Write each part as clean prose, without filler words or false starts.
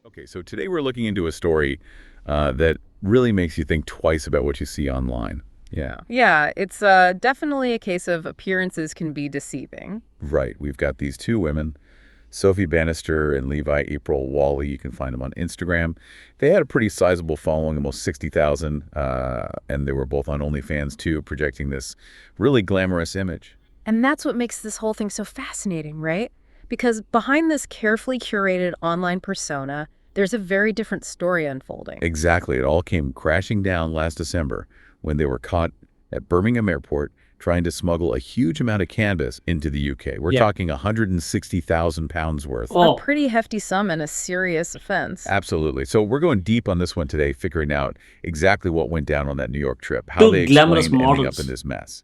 Okay, so today we're looking into a story that really makes you think twice about what you see online. Yeah. Yeah, it's definitely a case of appearances can be deceiving. Right. We've got these two women, Sophie Bannister and Levi-April Whalley. You can find them on Instagram. They had a pretty sizable following, almost 60,000, and they were both on OnlyFans too, projecting this really glamorous image. And that's what makes this whole thing so fascinating, right? Because behind this carefully curated online persona, there's a very different story unfolding. Exactly. It all came crashing down last December when they were caught at Birmingham Airport trying to smuggle a huge amount of cannabis into the UK. We're talking 160,000 pounds worth. A pretty hefty sum and a serious offense. Absolutely. So we're going deep on this one today, figuring out exactly what went down on that New York trip, how they Glamorous explained ending models. up in this mess,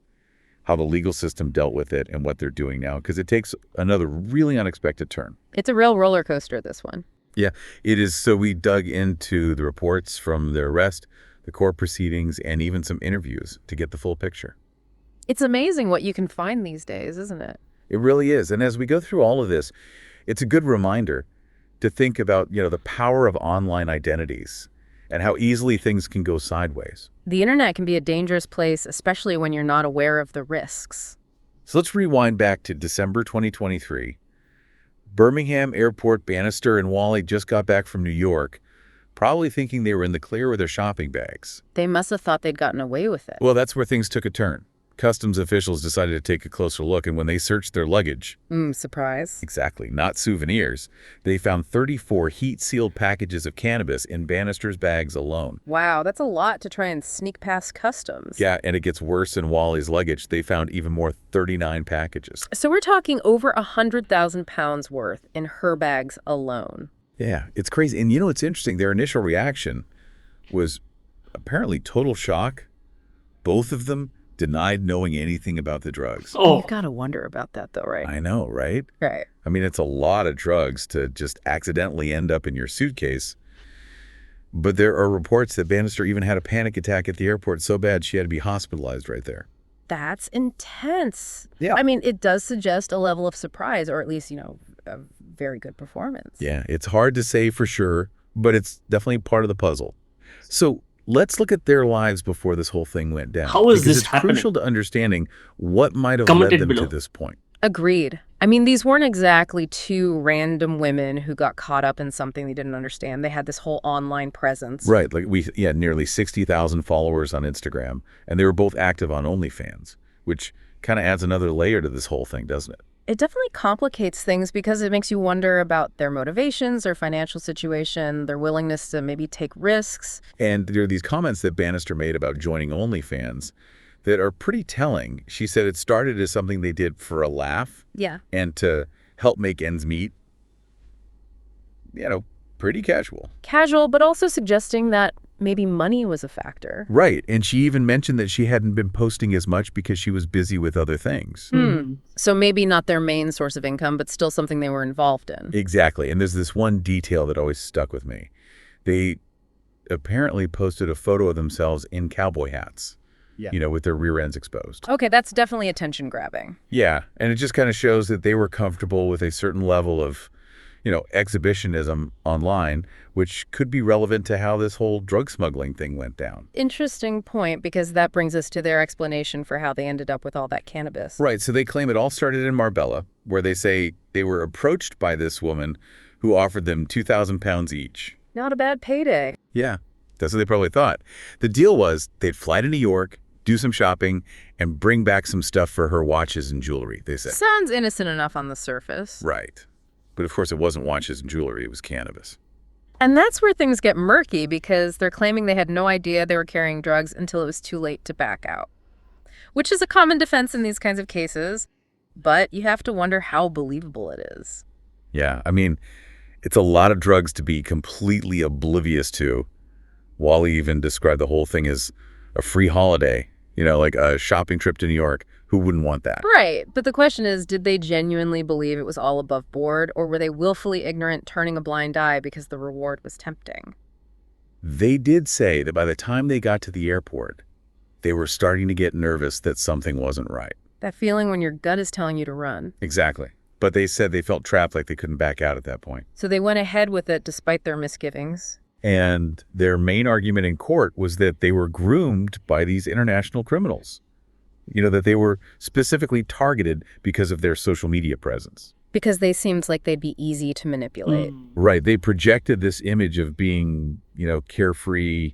how the legal system dealt with it, and what they're doing now, because it takes another really unexpected turn. It's a real roller coaster, this one. Yeah, it is. So we dug into the reports from their arrest, the court proceedings, and even some interviews to get the full picture. It's amazing what you can find these days, isn't it? It really is. And as we go through all of this, it's a good reminder to think about, the power of online identities and how easily things can go sideways. The internet can be a dangerous place, especially when you're not aware of the risks. So let's rewind back to December 2023. Birmingham Airport, Bannister and Whalley just got back from New York, probably thinking they were in the clear with their shopping bags. They must have thought they'd gotten away with it. Well, that's where things took a turn. Customs officials decided to take a closer look, and when they searched their luggage— surprise. Exactly, not souvenirs— they found 34 heat-sealed packages of cannabis in Bannister's bags alone. Wow, that's a lot to try and sneak past customs. Yeah, and it gets worse in Whalley's luggage. They found even more, 39 packages. So we're talking over 100,000 pounds worth in her bags alone. Yeah, it's crazy. And it's interesting. Their initial reaction was apparently total shock. Both of them denied knowing anything about the drugs. You've got to wonder about that, though, right? I know, right? Right. I mean, it's a lot of drugs to just accidentally end up in your suitcase. But there are reports that Bannister even had a panic attack at the airport so bad she had to be hospitalized right there. That's intense. Yeah. I mean, it does suggest a level of surprise, or at least, a very good performance. Yeah, it's hard to say for sure, but it's definitely part of the puzzle. So let's look at their lives before this whole thing went down. How is because this it's happening? crucial to understanding what might have Comment led it them below. to this point. Agreed. I mean, these weren't exactly two random women who got caught up in something they didn't understand. They had this whole online presence. Right, like nearly 60,000 followers on Instagram, and they were both active on OnlyFans, which kind of adds another layer to this whole thing, doesn't it? It definitely complicates things because it makes you wonder about their motivations, their financial situation, their willingness to maybe take risks. And there are these comments that Bannister made about joining OnlyFans that are pretty telling. She said it started as something they did for a laugh. Yeah. And to help make ends meet. Pretty casual. Casual, but also suggesting that maybe money was a factor. Right. And she even mentioned that she hadn't been posting as much because she was busy with other things. So maybe not their main source of income, but still something they were involved in. Exactly. And there's this one detail that always stuck with me. They apparently posted a photo of themselves in cowboy hats, with their rear ends exposed. Okay, that's definitely attention grabbing. Yeah. And it just kind of shows that they were comfortable with a certain level of, exhibitionism online, which could be relevant to how this whole drug smuggling thing went down. Interesting point, because that brings us to their explanation for how they ended up with all that cannabis. Right. So they claim it all started in Marbella, where they say they were approached by this woman who offered them 2,000 pounds each. Not a bad payday. Yeah, that's what they probably thought. The deal was they'd fly to New York, do some shopping, and bring back some stuff for her watches and jewelry, they said. Sounds innocent enough on the surface. Right. But of course, it wasn't watches and jewelry. It was cannabis. And that's where things get murky, because they're claiming they had no idea they were carrying drugs until it was too late to back out, which is a common defense in these kinds of cases. But you have to wonder how believable it is. Yeah, I mean, it's a lot of drugs to be completely oblivious to. Whalley even described the whole thing as a free holiday, like a shopping trip to New York. Who wouldn't want that? Right. But the question is, did they genuinely believe it was all above board, or were they willfully ignorant, turning a blind eye because the reward was tempting? They did say that by the time they got to the airport, they were starting to get nervous that something wasn't right. That feeling when your gut is telling you to run. Exactly. But they said they felt trapped, like they couldn't back out at that point. So they went ahead with it despite their misgivings. And their main argument in court was that they were groomed by these international criminals. That they were specifically targeted because of their social media presence. Because they seemed like they'd be easy to manipulate. Right. They projected this image of being, carefree,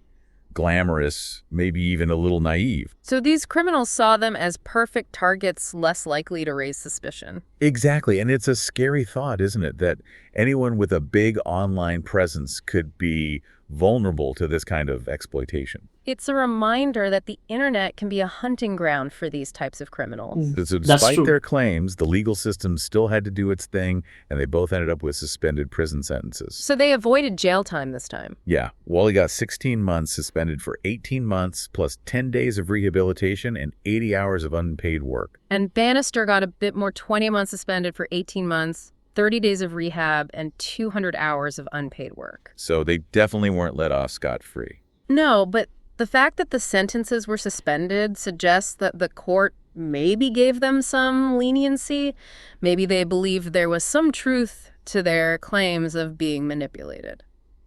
glamorous, maybe even a little naive. So these criminals saw them as perfect targets, less likely to raise suspicion. Exactly. And it's a scary thought, isn't it? That anyone with a big online presence could be vulnerable to this kind of exploitation. It's a reminder that the internet can be a hunting ground for these types of criminals. So despite their claims, the legal system still had to do its thing, and they both ended up with suspended prison sentences. So they avoided jail time this time. Yeah. Whalley got 16 months, suspended for 18 months, plus 10 days of rehabilitation and 80 hours of unpaid work. And Bannister got a bit more, 20 months suspended for 18 months, 30 days of rehab, and 200 hours of unpaid work. So they definitely weren't let off scot-free. No, but the fact that the sentences were suspended suggests that the court maybe gave them some leniency. Maybe they believed there was some truth to their claims of being manipulated.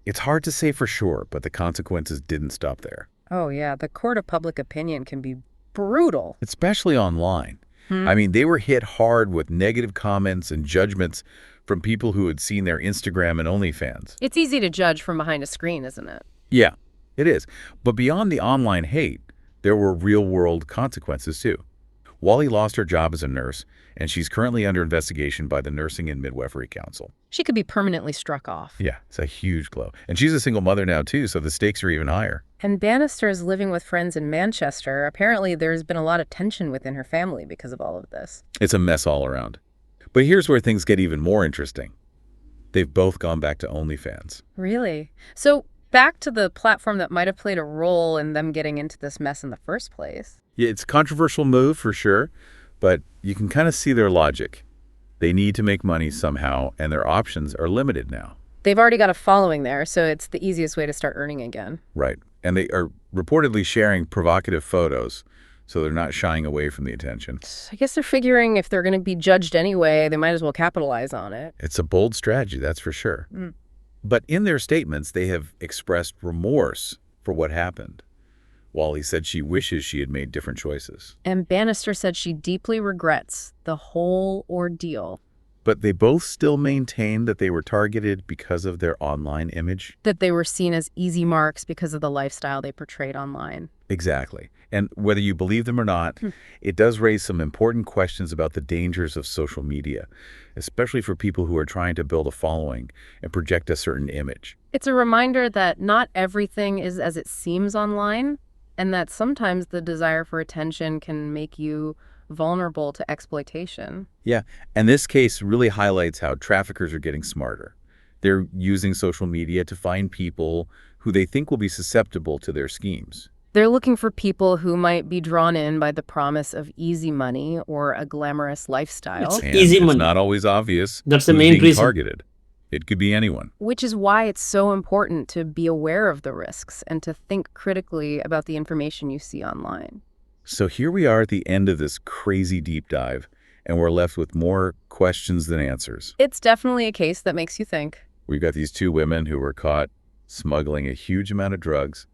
It's hard to say for sure, but the consequences didn't stop there. Oh, yeah. The court of public opinion can be brutal. Especially online. I mean, they were hit hard with negative comments and judgments from people who had seen their Instagram and OnlyFans. It's easy to judge from behind a screen, isn't it? Yeah, it is. But beyond the online hate, there were real-world consequences, too. Whalley lost her job as a nurse, and she's currently under investigation by the Nursing and Midwifery Council. She could be permanently struck off. Yeah, it's a huge blow. And she's a single mother now, too, so the stakes are even higher. And Bannister is living with friends in Manchester. Apparently, there's been a lot of tension within her family because of all of this. It's a mess all around. But here's where things get even more interesting. They've both gone back to OnlyFans. Really? So back to the platform that might have played a role in them getting into this mess in the first place. Yeah, it's a controversial move for sure, but you can kind of see their logic. They need to make money somehow, and their options are limited now. They've already got a following there, so it's the easiest way to start earning again. Right. And they are reportedly sharing provocative photos, so they're not shying away from the attention. I guess they're figuring if they're going to be judged anyway, they might as well capitalize on it. It's a bold strategy, that's for sure. But in their statements, they have expressed remorse for what happened. Whalley said she wishes she had made different choices. And Bannister said she deeply regrets the whole ordeal. But they both still maintain that they were targeted because of their online image. That they were seen as easy marks because of the lifestyle they portrayed online. Exactly. And whether you believe them or not, it does raise some important questions about the dangers of social media, especially for people who are trying to build a following and project a certain image. It's a reminder that not everything is as it seems online, and that sometimes the desire for attention can make you vulnerable to exploitation. Yeah, and this case really highlights how traffickers are getting smarter. They're using social media to find people who they think will be susceptible to their schemes. They're looking for people who might be drawn in by the promise of easy money or a glamorous lifestyle. It's easy money. It's not always obvious That's the who's main being reason. targeted. It could be anyone. Which is why it's so important to be aware of the risks and to think critically about the information you see online. So here we are at the end of this crazy deep dive, and we're left with more questions than answers. It's definitely a case that makes you think. We've got these two women who were caught smuggling a huge amount of drugs.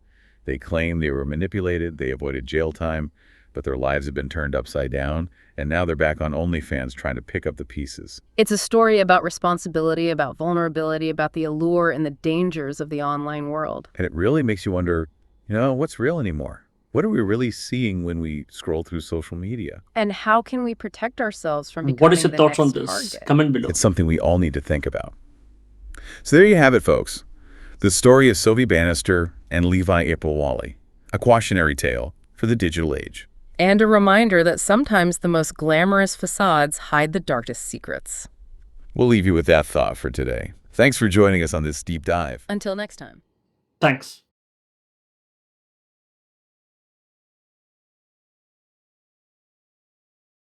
They claim they were manipulated, they avoided jail time, but their lives have been turned upside down, and now they're back on OnlyFans trying to pick up the pieces. It's a story about responsibility, about vulnerability, about the allure and the dangers of the online world. And it really makes you wonder, what's real anymore? What are we really seeing when we scroll through social media? And how can we protect ourselves from becoming What is your the thoughts on next this? target? Comment below. It's something we all need to think about. So there you have it, folks. The story of Sophie Bannister and Levi-April Whalley, a cautionary tale for the digital age. And a reminder that sometimes the most glamorous facades hide the darkest secrets. We'll leave you with that thought for today. Thanks for joining us on this deep dive. Until next time. Thanks.